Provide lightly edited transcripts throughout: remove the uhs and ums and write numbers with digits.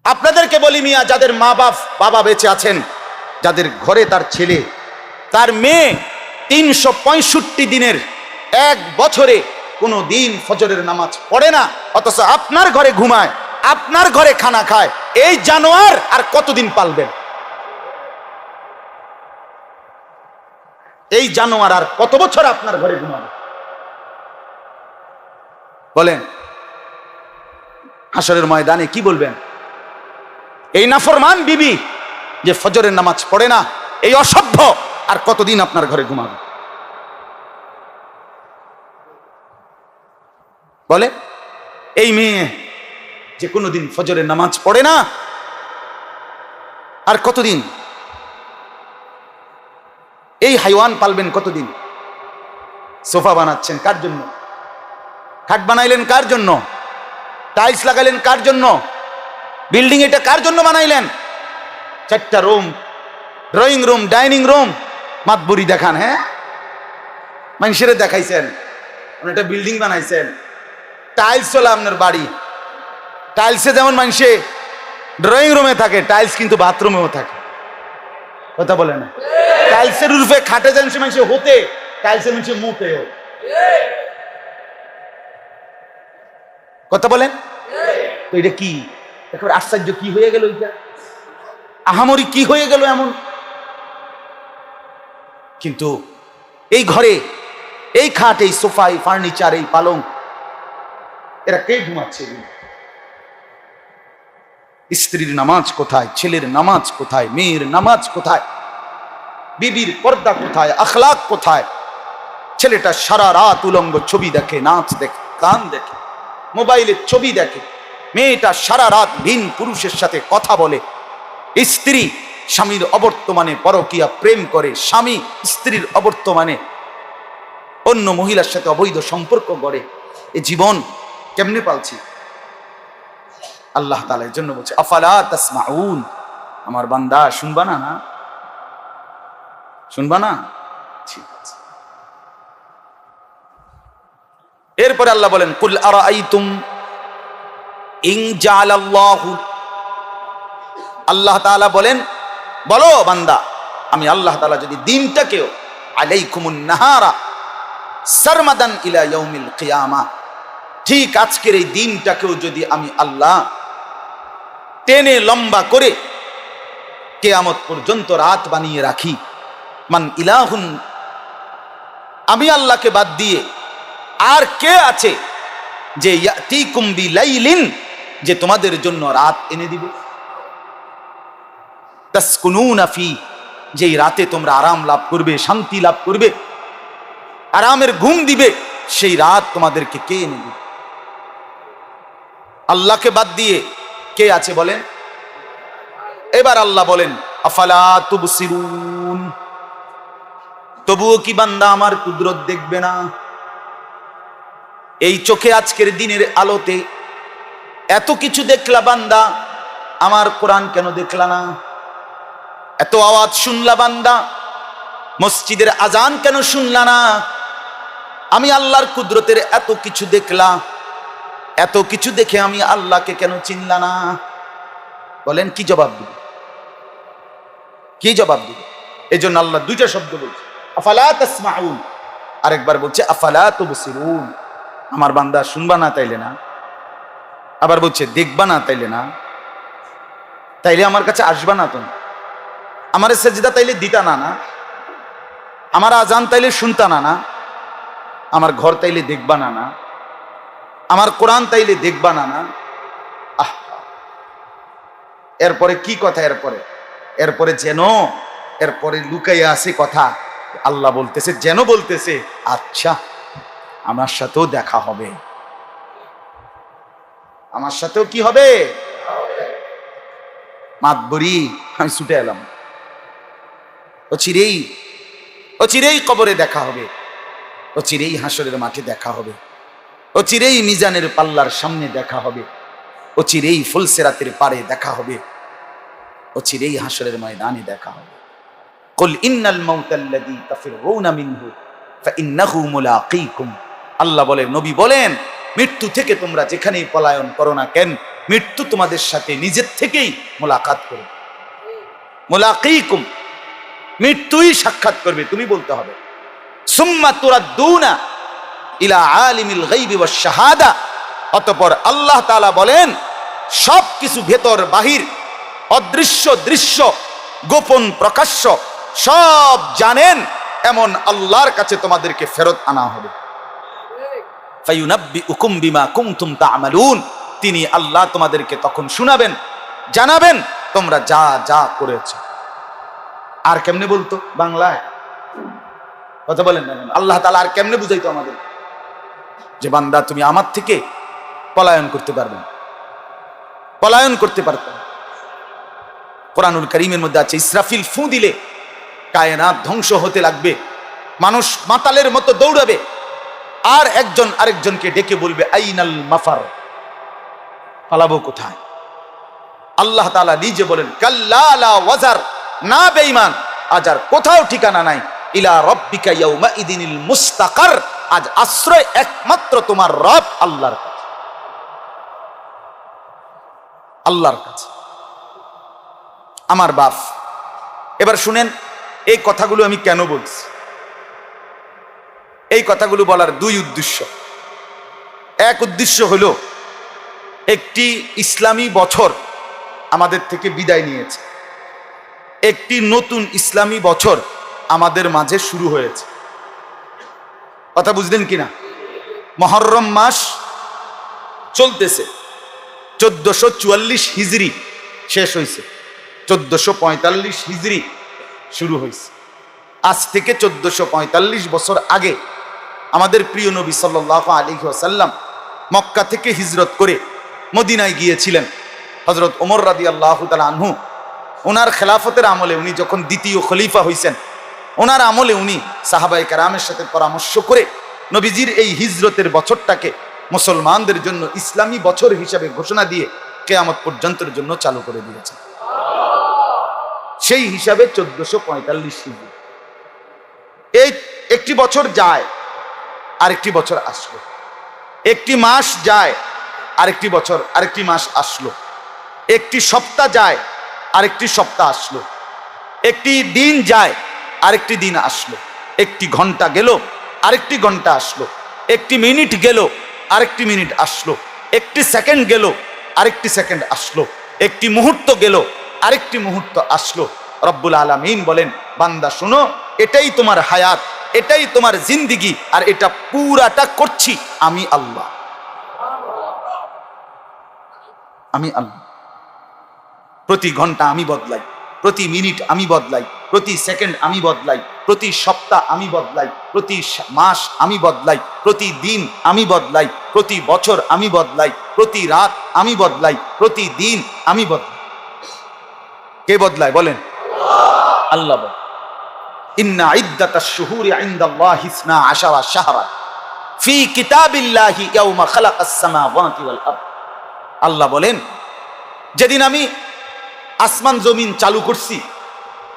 আপনাদেরকে বলি মিয়া, যাদের মা বাবা বেঁচে আছেন, যাদের ঘরে তার ছেলে তার মেয়ে 365 দিনের এক বছরে কোনো দিন ফজরের নামাজ পড়ে না, অথচ আপনার ঘরে ঘুমায়, আপনার ঘরে খানা খায়, এই জানোয়ার আর কতদিন পালবেন? এই জানোয়ার আর কত বছর আপনার ঘরে ঘুমাবে বলেন? হাসরের ময়দানে কি বলবেন? এই নাফরমান বিবি যে ফজরের নামাজ পড়ে না, এই অসভ্য আর কতদিন আপনার ঘরে ঘুমাবে বলে? এই মেয়ে যে কোনোদিন ফজরের নামাজ পড়ে না, আর কতদিন? এই হাইওয়ান পালবেন কতদিন? সোফা বানাচ্ছেন কার জন্য? খাট বানাইলেন কার জন্য? টাইলস লাগাইলেন কার জন্য? বিল্ডিং এটা কার জন্য বানাইলেন? 4টা room, drawing room, dining room, মাতবুরি দেখান। হ্যাঁ, মানুষের দেখাইছেন একটা বিল্ডিং বানাইছেন। টাইলস হলো আপনার বাড়ি। টাইলসে যেমন মানুষে ড্রয়িং রুমে থাকে, টাইলস কিন্তু বাথরুমেও থাকে। কথা বলে না? টাইলসের রূপে খাটে যেন সে মানুষে হতে, টাইলসের মানুষে মুতেও। কথা বলেন তো? এটা কি একেবারে আশ্চর্য! কি হয়ে গেল এটা? আহামরি কি হয়ে গেল এমন? কিন্তু এই ঘরে এই খাট, এই সোফা, এই ফার্নিচার, এই পালং, এরা কে ঘুমাচ্ছে? স্ত্রীর নামাজ কোথায়? ছেলের নামাজ কোথায়? মেয়ের নামাজ কোথায়? বিবির পর্দা কোথায়? আখলাক কোথায়? ছেলেটা সারা রাত উলঙ্গ ছবি দেখে, নাচ দেখে, গান দেখে, মোবাইলে ছবি দেখে। মেয়েটা সারা রাত ভিন পুরুষের সাথে কথা বলে। স্ত্রী স্বামীর অবর্তমানে পরকীয়া প্রেম করে, স্বামী স্ত্রীর অবর্তমানে অন্য মহিলার সাথে অবৈধ সম্পর্ক গড়ে। এই জীবন কেমনে পালছি? আল্লাহ তাআলা এর জন্য বলছে, আফালা তাসমাউন, আমার বান্দা শুনবা না? না শুনবা না? ঠিক আছে। এরপরে আল্লাহ বলেন, কুল আরাআইতুম ইন জাআলাল্লাহু, আল্লাহ তাআলা বলেন, বলো বান্দা, আমি আল্লাহ তাআলা যদি দিনটাকেও আলাইকুমুন নাহারা সারমাদান ইলা ইয়াউমিল কিয়ামা, ঠিক আজকের এই দিনটাকেও যদি আমি আল্লাহ টেনে লম্বা করে কিয়ামত পর্যন্ত রাত বানিয়ে রাখি, মান ইলাহুন, আমি আল্লাহকে বাদ দিয়ে আর কে আছে যে ইয়াতিকুম বিলাইলিন, যে তোমাদের জন্য রাত এনে দিবে, তাসকুনুনা ফি, যেই রাতে তোমরা আরাম লাভ করবে, শান্তি লাভ করবে, আরামের ঘুম দিবে, সেই রাত তোমাদেরকে কে এনে দিবে? আল্লাহকে বাদ দিয়ে কে আছে বলেন? এবার আল্লাহ বলেন, আফালা তুবসিরুন, তবুও কি বান্দা আমার কুদরত দেখবে না? এই চোখে আজকের দিনের আলোতে এত কিছু দেখলা বান্দা, আমার কোরআন কেন দেখলা না? এত আওয়াজ শুনলা বান্দা, মসজিদের আজান কেন শুনলা না? আমি আল্লাহর কুদরতের এত কিছু দেখলা, এত কিছু দেখে আমি আল্লাহকে কেন চিনলা না? বলেন কি জবাব দিবে? কি জবাব দিবে? এই জন্য আল্লাহ দুইটা শব্দ বলছে, আফালা তাসমাউন, আরেকবার বলছে আফালা তুবসিরুন, আমার বান্দা শুনবা না তাইলে না? আবার বলছে দেখবা না তাইলে না? তাইলে আমার কাছে আসবা না? তো আমার সেজদা তাইলে দিতা না? না আমার আজান তাইলে শুনতা না? না আমার ঘর তাইলে দেখবা না? না আমার কোরআন তাইলে দেখবা না? না আহ, এরপরে কি কথা? এরপরে যেন এরপরে লুকাইয়া আছে কথা। আল্লাহ বলতেছে, যেন বলতেছে, আচ্ছা আমার সাথেও দেখা হবে, আমার সাথেও কি হবে? মাতবরি আমি ছুটে এলাম, ও চিরেই কবরে দেখা হবে, ও চিরেই হাসরের মাঠে দেখা হবে, ও চিরেই মিজানের পাল্লার সামনে দেখা হবে, ও চিরেই ফুলসিরাতের পারে দেখা হবে, ও চিরেই হাসরের ময়দানে দেখা হবে। কুল ইন্নাল মাউতাল্লাযী তাফিরুনা মিনহু ফাইন্নাহু মুলাকীকুম, আল্লাহ বলেন, নবী বলেন, মৃত্যু থেকে তোমরা যেখানেই পলায়ন করো না কেন, মৃত্যু তোমাদের সাথে নিজের থেকেই মোলাকাত করবে। মুলাকিকুম, মৃত্যুই সাক্ষাৎ করবে, তুমি বলতে হবে। সুম্মা তুরাদ্দুনা ইলা আলিমিল গায়বি ওয়াশ শাহাদা, অতঃপর আল্লাহ তাআলা বলেন সব কিছু ভেতর বাহির, অদৃশ্য দৃশ্য, গোপন প্রকাশ্য সব জানেন এমন আল্লাহর কাছে তোমাদেরকে ফেরত আনা হবে। ফায়ুনাব্বিউকুম বিমা কুনতুম তা'মালুন, তিনি আল্লাহ তোমাদেরকে তখন শোনাবেন, জানাবেন তোমরা যা যা করেছো। আর কেমনে বলতো বাংলায়? কথা বলেন না, আল্লাহ তাআলা আর কেমনে বুঝাইতো আমাদের যে বান্দা তুমি আমার থেকে পলায়ন করতে পারবে না, পলায়ন করতে পারবে না। কোরআনুল কারীমের মধ্যে আছে ইসরাফিল ফু দিলে কায়নাত ধ্বংস হতে লাগবে, মানুষ মাতালের মতো দৌড়াবে, আর একজন আরেকজনকে ডেকে বলবে আইনাল মাফার, পালাবো কোথায়? আল্লাহ তাআলা নিজে বলেন কাল্লা লা ওয়াজার, না বেঈমান, আজ আর কোথাও ঠিকানা নাই। ইলা রাব্বিকা ইয়াউমা ইদিনিল মুস্তাকার, আজ আশ্রয় একমাত্র তোমার রব আল্লাহর কাছে, আল্লাহর কাছে। আমার বাপ, এবার শুনেন এই কথাগুলো আমি কেন বলছি। এই কথাগুলো বলার দুই উদ্দেশ্য। এক উদ্দেশ্য হলো একটি ইসলামী বছর আমাদের থেকে বিদায় নিয়েছে, একটি নতুন ইসলামী বছর আমাদের মাঝে শুরু হয়েছে। কথা বুঝলেন কিনা? মুহররম মাস চলতেছে, 1444 হিজরি শেষ হয়েছে, 1445 হিজরি শুরু হয়েছে। আজ থেকে 1445 বছর আগে আমাদের প্রিয় নবী সাল্লাল্লাহু আলাইহি ওয়াসাল্লাম মক্কা থেকে হিজরত করে মদিনায় গিয়েছিলেন। হযরত ওমর রাদিয়াল্লাহু তাআলা আনহু, ওনার খেলাফতের আমলে, উনি যখন দ্বিতীয় খলিফা হয়েছেন, ওনার আমলে উনি সাহাবায়ে কেরামের সাথে পরামর্শ করে নবীজির এই হিজরতের বছরটাকে মুসলমানদের জন্য ইসলামী বছর হিসাবে ঘোষণা দিয়ে কিয়ামত পর্যন্তের জন্য চালু করে দিয়েছেন। সেই হিসাবে 1445 হিজরি। এই একটি বছর যায়, আরেকটি বছর আসলো। একটি মাস যায়, আরেকটি বছর, আরেকটি মাস আসলো। একটি সপ্তাহ যায়, আরেকটি সপ্তাহ আসলো। একটি দিন যায়, আরেকটি দিন আসলো। একটি ঘন্টা গেল, আরেকটি ঘন্টা আসলো। একটি মিনিট গেল, আরেকটি মিনিট আসলো। একটি সেকেন্ড গেল, আরেকটি সেকেন্ড আসলো। একটি মুহূর্ত গেল, আরেকটি মুহূর্ত আসলো। রব্বুল আলামিন বলেন বান্দা শোনো, এটাই তোমার হায়াত, এটাই তোমার জিন্দেগি, আর এটা পুরাটা করছি আমি আল্লাহ। আমি আল্লাহ। প্রতি ঘন্টা আমি বদলাই, প্রতি মিনিট আমি বদলাই, প্রতি সেকেন্ড আমি বদলাই, প্রতি সপ্তাহ আমি বদলাই, প্রতি মাস আমি বদলাই, প্রতি দিন আমি বদলাই, প্রতি বছর আমি বদলাই, প্রতি রাত আমি বদলাই, প্রতি দিন আমি বদলাই। কে বদলায় বলেন? আল্লাহ বলেন ইন্না ইদ্দাতাশ শুহুরি ইনদাল্লাহি 12 শাহরা ফি কিতাবিল্লাহি ইয়াওমা খালাকাস সামাওয়াতি ওয়াল আরদ। আল্লাহ বলেন যেদিন আমি আসমান জমিন চালু করছি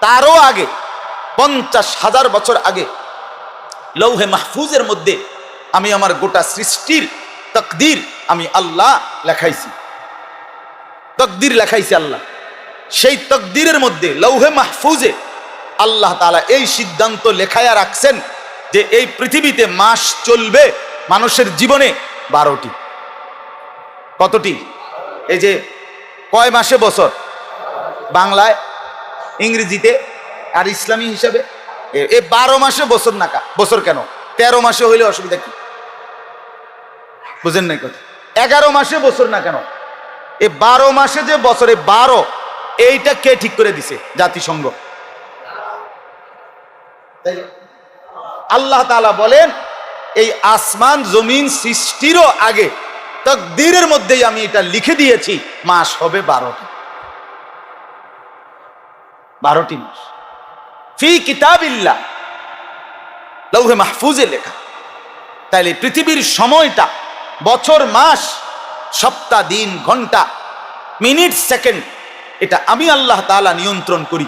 তারও আগে 50,000 বছর আগে লৌহে মাহফুজের মধ্যে আমি আমার গোটা সৃষ্টির তাকদীর আমি আল্লাহ লেখাইছি। তাকদীর লেখাইছি আল্লাহ। সেই তাকদীরের মধ্যে লৌহে মাহফুজে আল্লাহ তাআলা এই সিদ্ধান্ত লেখায়া রাখছেন যে এই পৃথিবীতে মাস চলবে মানুষের জীবনে 12টি। কতটি? এই যে কয় মাসে বছর? বাংলায়, ইংরেজিতে আর ইসলামী হিসাবে এই 12 মাসে বছর। নাকা বছর কেন? 13 মাসে হইলে অসুবিধা কি? বুঝেন নাই কথা? 11 মাসে বছর না কেন? এই 12 মাসে যে বছরে 12, এইটা কে ঠিক করে দিছে? জাতিসংঘ। আল্লাহ তাআলা বলেন এই আসমান জমিন সৃষ্টিরও আগে তাকদীরের মধ্যেই আমি এটা লিখে দিয়েছি মাস হবে 12টি। 12টি মাস ফি কিতাবিল্লাহ, লৌহে মাহফুজে লেখা। তাইলে পৃথিবীর সময়টা, বছর, মাস, সপ্তাহ, দিন, ঘন্টা, মিনিট, সেকেন্ড, এটা আমি আল্লাহ তাআলা নিয়ন্ত্রণ করি,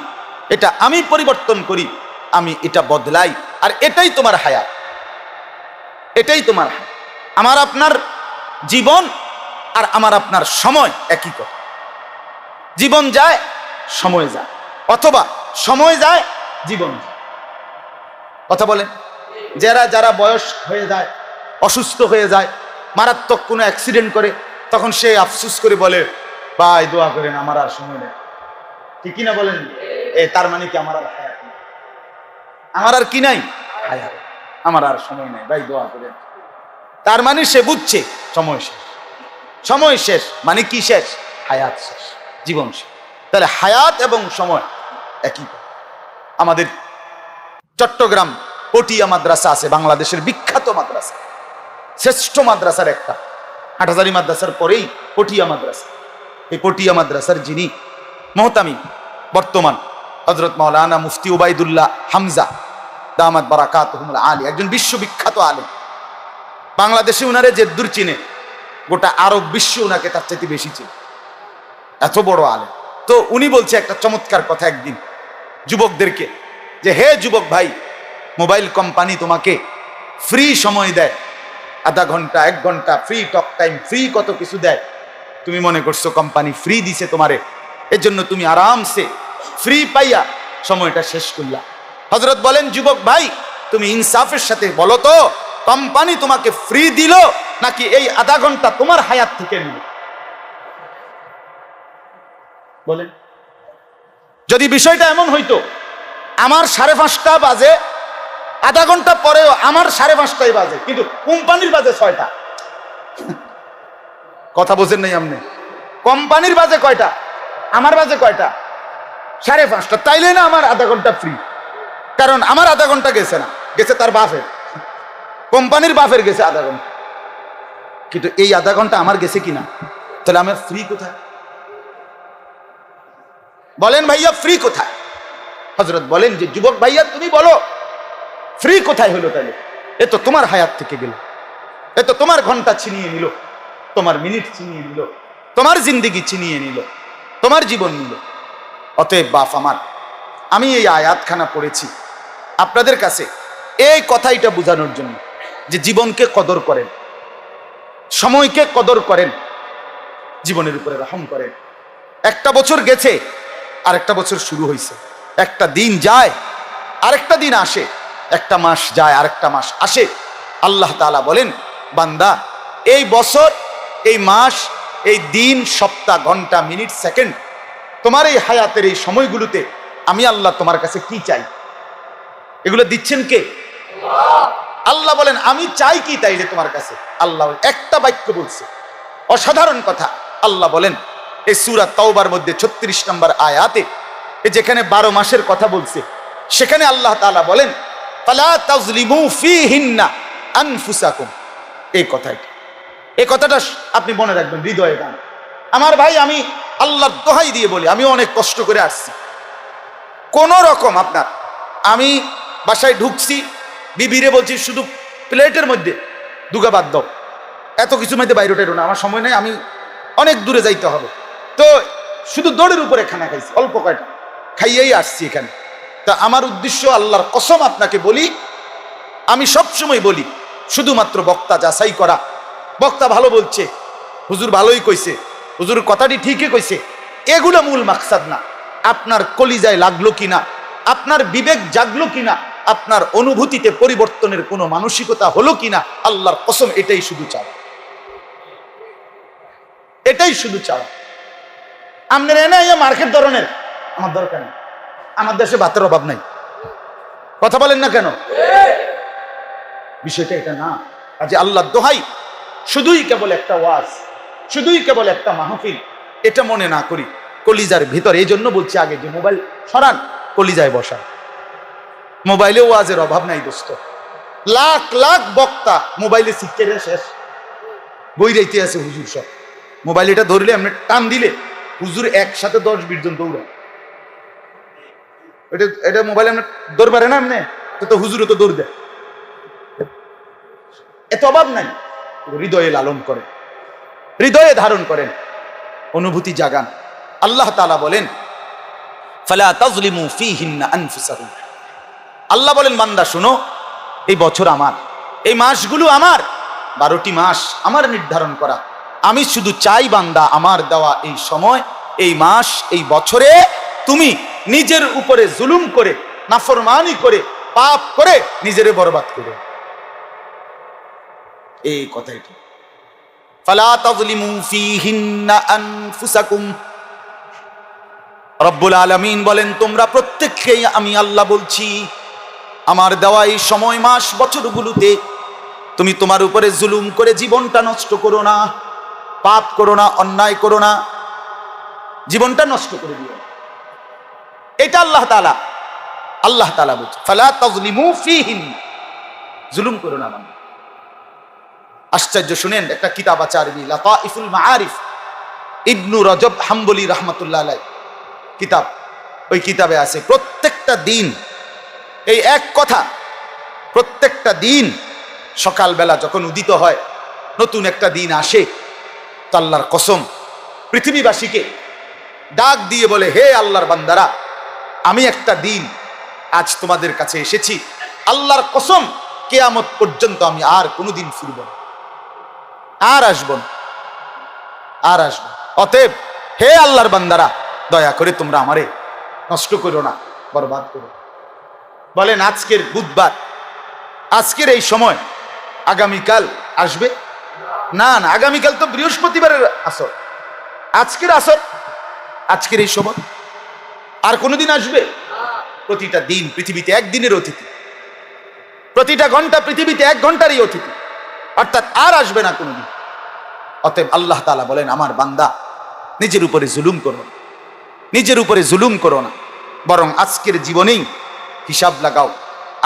এটা আমি পরিবর্তন করি, আমি এটা বদলাই। আর এটাই তোমার হায়াত, এটাই তোমার হায়াত। আমার আপনার জীবন আর আমার আপনার সময় একই কথা। জীবন যায়, সময় যায়, অথবা সময় যায়, জীবন যায়। কথা বলেন। যারা যারা বয়স হয়ে যায়, অসুস্থ হয়ে যায়, মারাত্মক কোনো অ্যাক্সিডেন্ট করে, তখন সে আফসোস করে বলে, ভাই দোয়া করেন আমার আর সময় নেই। ঠিক কিনা বলেন? তার মানে কি আমার আর হায়াত নেই? আমার আর কি নাই? হায়াত। আমার আর সময় নেই, ভাই দোয়া করেন। তার মানে সে বুঝছে সময় শেষ। সময় শেষ মানে কি শেষ? হায়াত শেষ, জীবন শেষ। তাহলে হায়াত এবং সময় একই। আমাদের চট্টগ্রাম পটিয়া মাদ্রাসা আছে, বাংলাদেশের বিখ্যাত মাদ্রাসা, শ্রেষ্ঠ মাদ্রাসার একটা। হাটহাজারী মাদ্রাসার পরেই পটিয়া মাদ্রাসা। এই পটিয়া মাদ্রাসার যিনি মুহতামিম বর্তমান হযরত মাওলানা মুফতি উবাইদুল্লাহ হামজা দামাত বারাকাতুহুল আলী, একজন বিশ্ববিখ্যাত আলেম। বাংলাদেশে উনারে যেদুর চিনে, গোটা আরব বিশ্ব উনাকে তার চাইতে বেশি চিনে, এত বড় আলেম। তো উনি বলছে একটা চমৎকার কথা একদিন যুবকদেরকে, যে হে যুবক ভাই, মোবাইল কোম্পানি তোমাকে ফ্রি সময় দেয়, আধা ঘন্টা 1 ঘন্টা ফ্রি টক টাইম, ফ্রি কত কিছু দেয়। তুমি মনে করছো কোম্পানি ফ্রি দিছে তোমারে, এর জন্য তুমি আরামসে ফ্রি পাইয়া সময়টা শেষ করলা। হযরত বলেন, যুবক ভাই তুমি ইনসাফের সাথে বলো তো, কোম্পানি তোমাকে ফ্রি দিল নাকি এই আধা ঘন্টা তোমার হায়াত থেকে নিল? বলেন। যদি বিষয়টা এমন হইতো, আমার 5:30 বাজে, আধা ঘন্টা পরেও আমার 5:30 বাজে, কিন্তু কোম্পানির বাজে 6টা। কথা বোঝেন নাই আপনি? কোম্পানির বাজে কয়টা, আমার বাজে কয়টা? 5:30। তাইলে না আমার আধা ঘন্টা ফ্রি, কারণ আমার আধা ঘন্টা গেছে না, গেছে তার বাপের, কোম্পানির বাপের গেছে আধা ঘন্টা, কিন্তু এই আধা ঘন্টা আমার গেছে কিনা? তাহলে আমার ফ্রি কোথায়? বলেন ভাইয়া, ফ্রি কোথায়? হযরত বলেন যে যুবক ভাইয়া তুমি বলো ফ্রি কোথায় হলো? তাহলে এ তো তোমার হায়াত থেকে গেল, এ তো তোমার ঘন্টা ছিনিয়ে নিল, তোমার মিনিট ছিনিয়ে নিল, তোমার জিন্দেগি ছিনিয়ে নিল, তোমার জীবন নিল। অতএব বাপ আমার, আমি এই আয়াতখানা পড়েছি আপনাদের কাছে এই কথাইটা বোঝানোর জন্য, যে জীবনকে কদর করেন, সময়কে কদর করেন, জীবনের উপরে রহম করেন। একটা বছর গেছে, আরেকটা বছর শুরু হয়েছে। একটা দিন যায়, আরেকটা দিন আসে। একটা মাস যায়, আরেকটা মাস আসে। আল্লাহ তাআলা বলেন, বান্দা এই বছর, এই মাস, এই দিন, সপ্তাহ, ঘন্টা, মিনিট, সেকেন্ড, তোমার এই হায়াতের এই সময়গুলোতে আমি আল্লাহ তোমার কাছে কি চাই? এগুলো দিচ্ছেন কে? আল্লাহ বলেন, আমি চাই কি তাইলে তোমার কাছে? আল্লাহ একটা বাক্য বলছে, অসাধারণ কথা। আল্লাহ বলেন এই সূরা তাওবার মধ্যে 36 নম্বর আয়াতে, যেখানে 12 মাসের কথা বলছে, সেখানে আল্লাহ তাআলা বলেন, ফালা তাজলিমু ফীহিন্না আনফুসাকুম। এই কথাটা আপনি মনে রাখবেন, হৃদয়ে গান। আমার ভাই, আমি আল্লাহর দোহাই দিয়ে বলি, আমি অনেক কষ্ট করে আসছি। কোন রকম আপনার, আমি বাসায় ঢুকছি, বিবিরে বলছি শুধু প্লেটের মধ্যে দুগা বাদ দাও, এত কিছু মধ্যে বাইরে টেরো না, আমার সময় নেই, আমি অনেক দূরে যাইতে হবে। তো শুধু দৌড়ের উপরে খানা খাইছি, অল্প কয়টা খাইয়েই আসছি এখানে। তা আমার উদ্দেশ্য, আল্লাহর কসম আপনাকে বলি, আমি সবসময় বলি, শুধুমাত্র বক্তা যাচাই করা, বক্তা ভালো বলছে, হুজুর ভালোই কইছে, হুজুর কথাটি ঠিকই কইছে, এগুলো মূল মাকসাদ না। আপনার কলিজায় লাগলো কিনা, আপনার বিবেক জাগলো কিনা, আপনার অনুভূতিতে পরিবর্তনের কোনো মানসিকতা হলো কিনা, আল্লাহর কসম এটাই শুধু চাও, এটাই শুধু চাও। আপনার এনে মার্কেট ধরনের, আমার দরকার নেই, আমার দেশে ভাতের অভাব নাই। কথা বলেন না কেন? বিষয়টা এটা না। আজ আল্লাহর দোহাই, শুধুই কেবল একটা ওয়াজ, শুধুই কেবল একটা মাহফিল, এটা মনে না করি কলিজার ভিতর। এই জন্য বলছি আগে যে মোবাইল সরান, কলিজায় বসান। মোবাইলে ওয়াজের অভাব নাই দোস্ত, লাখ লাখ বক্তা মোবাইলে শিখতে শেষ, বই রাইতে আছে হুজুর সব। মোবাইল এটা ধরলে আপনি টান দিলে হুজুর একসাথে 10-20 জন দৌড়ায়। এটা মোবাইল আপনি দৌড় পারে না, আপনি তো হুজুরও তো দৌড় দেয়। এত অভাব নাই। হৃদয়ে লালন করেন, হৃদয়ে ধারণ করেন, অনুভূতি জাগান। আল্লাহ তাআলা বলেন, ফালা তাজলিমু ফীহিন্না আনফুসাকুম। আল্লাহ বলেন, বান্দা শুনো, এই বছর আমার, এই মাসগুলো আমার, 12টি মাস আমার নির্ধারণ করা, আমি শুধু চাই বান্দা আমার দেওয়া এই সময়, এই মাস, এই বছরে তুমি নিজের উপরে জুলুম করে, নাফরমানি করে, পাপ করে নিজেরে বরবাদ করে। এই কথাই ঠিক। ফালা তাযলিমু ফীহিন্না আনফুসাকুম। রব্বুল আলামিন বলেন, তোমরা প্রত্যেককেই আমি আল্লাহ বলছি, আমার দেওয়া এই সময়, মাস, বছরগুলোতে তুমি তোমার উপরে জুলুম করে জীবনটা নষ্ট করো না, পাপ করো না, অন্যায় করো না, জীবনটা নষ্ট করে দিও। এটা আল্লাহ তাআলা বলছে, ফালা তাযলিমু ফীহিন্না, জুলুম করো না। মানে আশ্চর্য, শুনেন, একটা কিতাব আছে আরবি, লাতাইফুল মাআরিফ, ইবনু রজব হাম্বলি রাহমাতুল্লাহ আলাইহি কিতাব। ওই কিতাবে আছে প্রত্যেকটা দিন এই এক কথা, প্রত্যেকটা দিন সকালবেলা যখন উদিত হয়, নতুন একটা দিন আসে, তো আল্লাহর কসম পৃথিবীবাসীকে ডাক দিয়ে বলে, হে আল্লাহর বান্দারা, আমি একটা দিন আজ তোমাদের কাছে এসেছি, আল্লাহর কসম কিয়ামত পর্যন্ত আমি আর কোনোদিন ফিরব না, আর আসব না, আর আসব। অতএব হে আল্লাহর বান্দারা, দয়া করে তোমরা আমারে নষ্ট করো না, বরবাদ করো। বলেন আজকের বুধবার, আজকের এই সময় আগামীকাল আসবে না? না, আগামীকাল তো বৃহস্পতিবারের আসর, আজকের আসর, আজকের এই সময় আর কোনোদিন আসবে? প্রতিটা দিন পৃথিবীতে একদিনের অতিথি, প্রতিটা ঘন্টা পৃথিবীতে 1 ঘন্টারই অতিথি, অর্থাৎ আর আসবে না কোনোদিন। অতএব আল্লাহ তাআলা বলেন, আমার বান্দা নিজের উপরে জুলুম করো না, নিজের উপরে জুলুম করো না, বরং আজকের জীবনেই হিসাব লাগাও,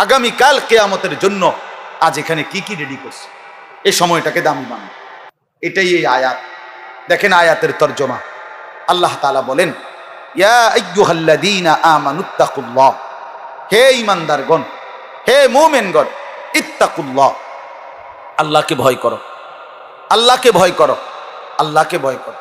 আগামীকাল কিয়ামতের জন্য আজ এখানে কি কি রেডি করছে, এই সময়টাকে দামি বানাও। এটাই এই আয়াত। দেখেন আয়াতের তরজমা, আল্লাহ তাআলা বলেন, ইয়া আইয়ুহাল্লাযীনা আমানুত্তাকুল্লাহ, হে ঈমানদারগণ, হে মুমিনগণ, ইত্তাকুল্লাহ, আল্লাহকে ভয় করো, আল্লাহকে ভয় করো, আল্লাহকে ভয় করো।